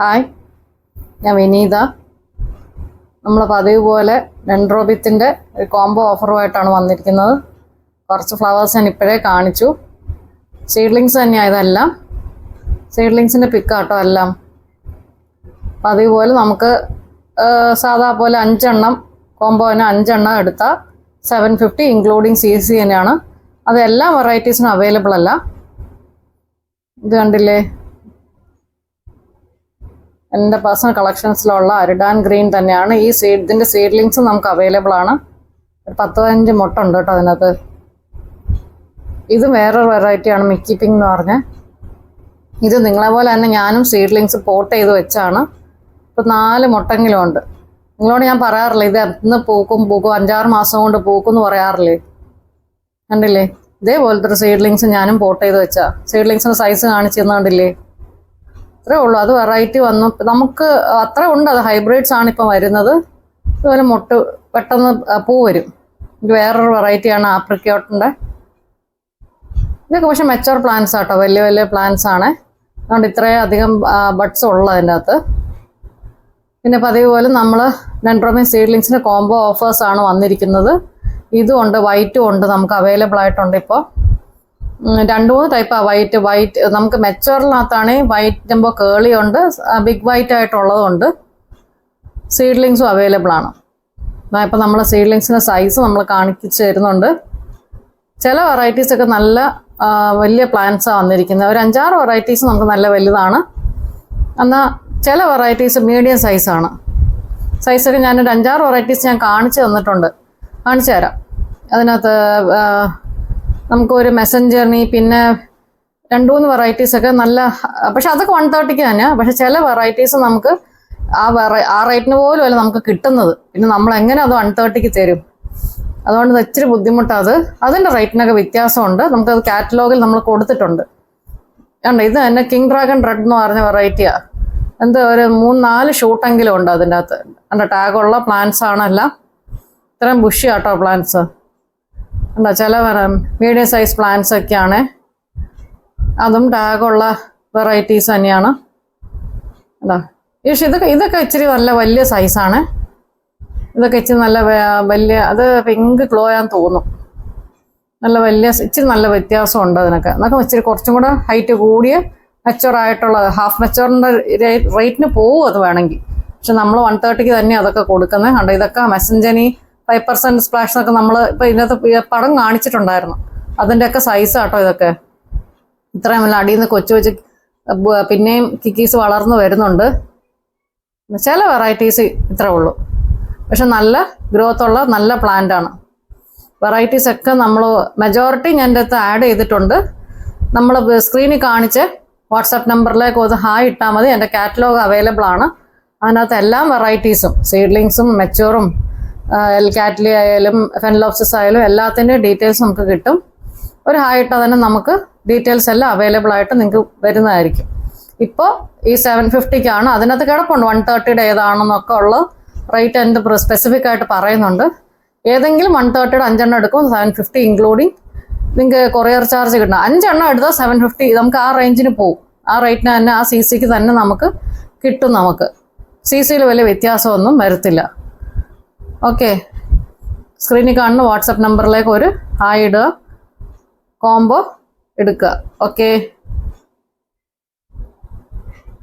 Hi, ഞാൻ വിനീത. നമ്മൾ പതിവ് പോലെ ഡെൻഡ്രോബിത്തിൻ്റെ ഒരു കോംബോ ഓഫറുമായിട്ടാണ് വന്നിരിക്കുന്നത്. കുറച്ച് ഫ്ലവേഴ്സ് ഞാൻ ഇപ്പോഴേ കാണിച്ചു. സീഡ്ലിങ്സ് തന്നെയാണ് ഇതെല്ലാം. സീഡ്ലിങ്സിൻ്റെ പിക്കാട്ടോ എല്ലാം. പതിവ് പോലെ നമുക്ക് സാധാ പോലെ 5 എണ്ണം കോംബോന് 5 എണ്ണം എടുത്താൽ 750 ഇൻക്ലൂഡിങ് CC തന്നെയാണ്. അത് എല്ലാ വെറൈറ്റീസിനും അവൈലബിൾ അല്ല. ഇത് കണ്ടില്ലേ, എൻ്റെ പേഴ്സണൽ കളക്ഷൻസിലുള്ള അരിഡാൻ ഗ്രീൻ തന്നെയാണ്. ഇതിൻ്റെ സീഡ്ലിങ്സ് നമുക്ക് അവൈലബിൾ ആണ്. 10-15 മുട്ട ഉണ്ട് കേട്ടോ അതിനകത്ത്. ഇത് വേറൊരു വെറൈറ്റിയാണ്, മിക്കി പിങ്ക് എന്ന് പറഞ്ഞ. ഇത് നിങ്ങളെ പോലെ തന്നെ ഞാനും സീഡ്ലിങ്സ് പോട്ട് ചെയ്ത് വെച്ചാണ്. ഇപ്പോൾ 4 മുട്ടെങ്കിലും ഉണ്ട്. നിങ്ങളോട് ഞാൻ പറയാറില്ലേ, ഇത് എന്ന് പൂക്കും 5-6 മാസം കൊണ്ട് പൂക്കും എന്ന് പറയാറില്ലേ. കണ്ടില്ലേ, ഇതേപോലത്തെ ഒരു സീഡ്ലിങ്സ് ഞാനും പോട്ട് ചെയ്ത് വെച്ചാ. സീഡ്ലിങ്സിൻ്റെ സൈസ് കാണിച്ചു തന്നില്ലേ. അത്രേ ഉള്ളൂ. അത് വെറൈറ്റി വന്നു നമുക്ക് അത്ര ഉണ്ട്. അത് ഹൈബ്രിഡ്സ് ആണ് ഇപ്പം വരുന്നത്. അതുപോലെ മുട്ട് പെട്ടെന്ന് പൂ വരും. ഇത് വേറൊരു വെറൈറ്റിയാണ് ആപ്രിക്കോട്ടിൻ്റെ. ഇതൊക്കെ പക്ഷെ മെച്ചോർ പ്ലാന്റ്സ് ആട്ടോ, വലിയ വലിയ പ്ലാന്റ്സ് ആണ്. അതുകൊണ്ട് ഇത്രയും അധികം ബഡ്സ് ഉള്ളത് അതിൻ്റെ അകത്ത്. പിന്നെ പതിവ് പോലെ നമ്മൾ ഡെൻഡ്രോബിയം സീഡ്ലിങ്സിൻ്റെ കോംബോ ഓഫേഴ്സ് ആണ് വന്നിരിക്കുന്നത്. ഇതും ഉണ്ട്, വൈറ്റും ഉണ്ട്, നമുക്ക് അവൈലബിൾ ആയിട്ടുണ്ട്. ഇപ്പോൾ 2-3 ടൈപ്പാണ്. വൈറ്റ് നമുക്ക് മെച്ചോറിനകത്താണെങ്കിൽ വൈറ്റ് ആകുമ്പോൾ കേളി ഉണ്ട്, ബിഗ് വൈറ്റ് ആയിട്ടുള്ളതുണ്ട്. സീഡ്ലിങ്സും അവൈലബിൾ ആണ്. ഇപ്പം നമ്മൾ സീഡ്ലിങ്സിൻ്റെ സൈസ് നമ്മൾ കാണിച്ചു തരുന്നുണ്ട്. ചില വെറൈറ്റീസൊക്കെ നല്ല വലിയ പ്ലാന്റ്സാണ് വന്നിരിക്കുന്നത്. ഒരു 5-6 വെറൈറ്റീസ് നമുക്ക് നല്ല വലുതാണ്. എന്നാൽ ചില വെറൈറ്റീസ് മീഡിയം സൈസാണ്. സൈസൊക്കെ ഞാനൊരു 5-6 വെറൈറ്റീസ് ഞാൻ കാണിച്ചു തരാം. അതിനകത്ത് നമുക്കൊരു മെസ്സഞ്ചറിന് പിന്നെ 2-3 വെറൈറ്റീസൊക്കെ നല്ല, പക്ഷെ അതൊക്കെ 130 തന്നെയാണ്. പക്ഷെ ചില വെറൈറ്റീസ് നമുക്ക് ആ റേറ്റിന് പോലും അല്ല നമുക്ക് കിട്ടുന്നത്. പിന്നെ നമ്മൾ എങ്ങനെ അത് 130 തരും? അതുകൊണ്ട് ഇച്ചിരി ബുദ്ധിമുട്ടാണ്. അതിൻ്റെ റേറ്റിനൊക്കെ വ്യത്യാസമുണ്ട്. നമുക്കത് കാറ്റലോഗിൽ നമ്മൾ കൊടുത്തിട്ടുണ്ട്. കണ്ടോ, ഇത് തന്നെ കിങ് ഡ്രാഗൺ റെഡ് എന്ന് പറഞ്ഞ വെറൈറ്റിയാണ്. ഒരു 3-4 ഷൂട്ടെങ്കിലും ഉണ്ട് അതിൻ്റെ അകത്ത്. എൻ്റെ ടാഗുള്ള പ്ലാന്റ്സ് ആണെല്ലാം. ഇത്രയും ബുഷി ആട്ടോ പ്ലാന്റ്സ് ഉണ്ടോ. ചില മീഡിയം സൈസ് പ്ലാന്റ്സ് ഒക്കെയാണ്. അതും ടാഗുള്ള വെറൈറ്റീസ് തന്നെയാണ്. ഉണ്ടോ, പക്ഷേ ഇതൊക്കെ ഇച്ചിരി നല്ല വലിയ സൈസാണ്. ഇതൊക്കെ ഇച്ചിരി നല്ല വലിയ, അത് പിങ്ക് ഗ്ലോ ആണെന്ന് തോന്നും. നല്ല വലിയ, ഇച്ചിരി നല്ല വ്യത്യാസമുണ്ട് അതിനൊക്കെ. ഇച്ചിരി കുറച്ചും കൂടെ ഹൈറ്റ് കൂടിയ മെച്ചോറായിട്ടുള്ളത്, ഹാഫ് മെച്ചോറിൻ്റെ റേറ്റിന് പോകും അത് വേണമെങ്കിൽ. പക്ഷെ നമ്മൾ 130 തന്നെ അതൊക്കെ കൊടുക്കുന്നത്. കണ്ടോ, ഇതൊക്കെ മെസ്സഞ്ചനി 5% സ്പ്ലാഷ് എന്നൊക്കെ നമ്മൾ ഇപ്പം ഇതിനകത്ത് പടം കാണിച്ചിട്ടുണ്ടായിരുന്നു. അതിൻ്റെയൊക്കെ സൈസ് ആട്ടോ ഇതൊക്കെ. ഇത്രയും നല്ല അടിയിൽ നിന്ന് കൊച്ചു പിന്നെയും കിക്കീസ് വളർന്നു വരുന്നുണ്ട്. ചില വെറൈറ്റീസ് ഇത്രേ ഉള്ളൂ. പക്ഷെ നല്ല ഗ്രോത്ത് ഉള്ള നല്ല പ്ലാന്റ് ആണ്. വെറൈറ്റീസൊക്കെ നമ്മൾ മെജോറിറ്റി ഞാൻ എൻ്റെ അടുത്ത് ആഡ് ചെയ്തിട്ടുണ്ട്. നമ്മൾ സ്ക്രീനിൽ കാണിച്ച് വാട്സാപ്പ് നമ്പറിലേക്ക് ഒന്ന് ഹായ് ഇട്ടാൽ മതി. എൻ്റെ കാറ്റലോഗ് അവൈലബിൾ ആണ്. അതിനകത്ത് എല്ലാ വെറൈറ്റീസും സീഡ്ലിങ്സും മെച്ചൂറും കാറ്റ്ലി ആയാലും ഫെൻലോപ്സിസ് ആയാലും എല്ലാത്തിൻ്റെയും ഡീറ്റെയിൽസ് നമുക്ക് കിട്ടും. ഒരു ഹായ് ഇട്ടാൽ തന്നെ നമുക്ക് ഡീറ്റെയിൽസ് എല്ലാം അവൈലബിൾ ആയിട്ട് നിങ്ങൾക്ക് വരുന്നതായിരിക്കും. ഇപ്പോൾ ഈ 750-ക്കാണ്. അതിനകത്ത് കിടപ്പുണ്ട് 130-യുടെ ഏതാണെന്നൊക്കെ ഉള്ള റേറ്റ് എൻ്റെ സ്പെസിഫിക് ആയിട്ട് പറയുന്നുണ്ട്. ഏതെങ്കിലും 130-യുടെ 5 എണ്ണം എടുക്കും 750 ഇൻക്ലൂഡിങ് നിങ്ങൾക്ക് കൊറിയർ ചാർജ് കിട്ടണം. 5 എണ്ണം എടുത്താൽ 750 നമുക്ക് ആ റേഞ്ചിന് പോകും. ആ റേറ്റിന് തന്നെ ആ CCക്ക് തന്നെ നമുക്ക് കിട്ടും. നമുക്ക് CCയിൽ വലിയ വ്യത്യാസമൊന്നും വരത്തില്ല. ഓക്കെ, സ്ക്രീനിൽ കാണുന്ന വാട്സപ്പ് നമ്പറിലേക്ക് ഒരു ഹായ് ഇടുക, കോംബോ എടുക്കുക. ഓക്കെ.